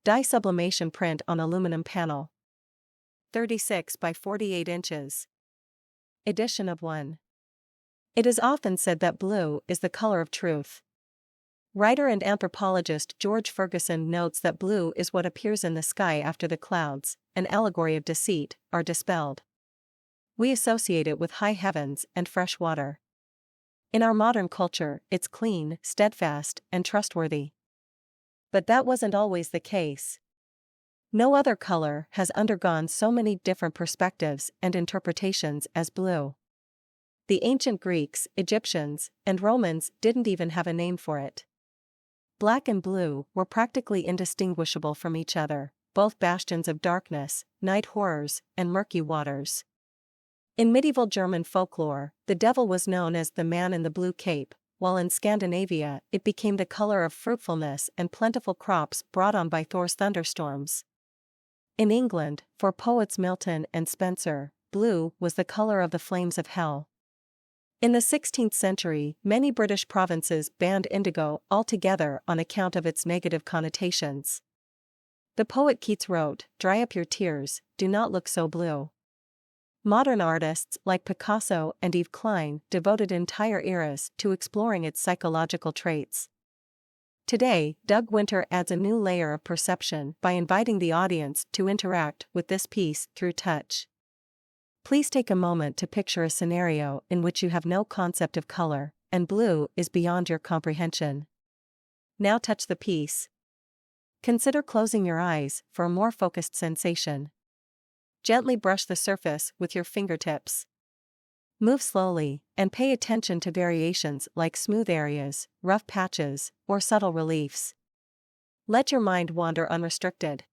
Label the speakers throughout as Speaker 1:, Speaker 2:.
Speaker 1: dye sublimation print on aluminum panel. 36 by 48 inches. Edition of 1. It is often said that blue is the color of truth. Writer and anthropologist George Ferguson notes that blue is what appears in the sky after the clouds, an allegory of deceit, are dispelled. We associate it with high heavens and fresh water. In our modern culture, it's clean, steadfast, and trustworthy. But that wasn't always the case. No other color has undergone so many different perspectives and interpretations as blue. The ancient Greeks, Egyptians, and Romans didn't even have a name for it. Black and blue were practically indistinguishable from each other, both bastions of darkness, night horrors, and murky waters. In medieval German folklore, the devil was known as the man in the blue cape, while in Scandinavia it became the color of fruitfulness and plentiful crops brought on by Thor's thunderstorms. In England, for poets Milton and Spencer, blue was the color of the flames of hell. In the 16th century, many British provinces banned indigo altogether on account of its negative connotations. The poet Keats wrote, "Dry up your tears, do not look so blue." Modern artists like Picasso and Yves Klein devoted entire eras to exploring its psychological traits. Today, Doug Winter adds a new layer of perception by inviting the audience to interact with this piece through touch. Please take a moment to picture a scenario in which you have no concept of color, and blue is beyond your comprehension. Now touch the piece. Consider closing your eyes for a more focused sensation. Gently brush the surface with your fingertips. Move slowly, and pay attention to variations like smooth areas, rough patches, or subtle reliefs. Let your mind wander unrestricted.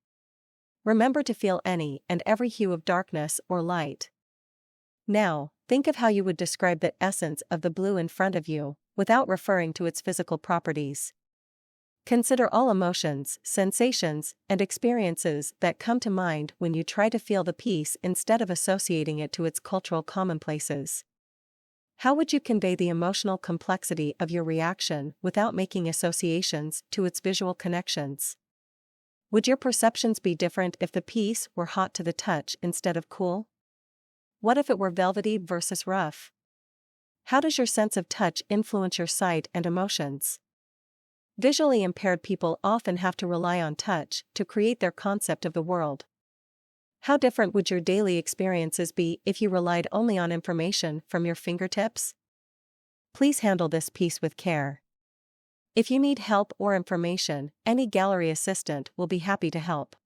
Speaker 1: Remember to feel any and every hue of darkness or light. Now, think of how you would describe the essence of the blue in front of you, without referring to its physical properties. Consider all emotions, sensations, and experiences that come to mind when you try to feel the piece instead of associating it to its cultural commonplaces. How would you convey the emotional complexity of your reaction without making associations to its visual connections? Would your perceptions be different if the piece were hot to the touch instead of cool? What if it were velvety versus rough? How does your sense of touch influence your sight and emotions? Visually impaired people often have to rely on touch to create their concept of the world. How different would your daily experiences be if you relied only on information from your fingertips? Please handle this piece with care. If you need help or information, any gallery assistant will be happy to help.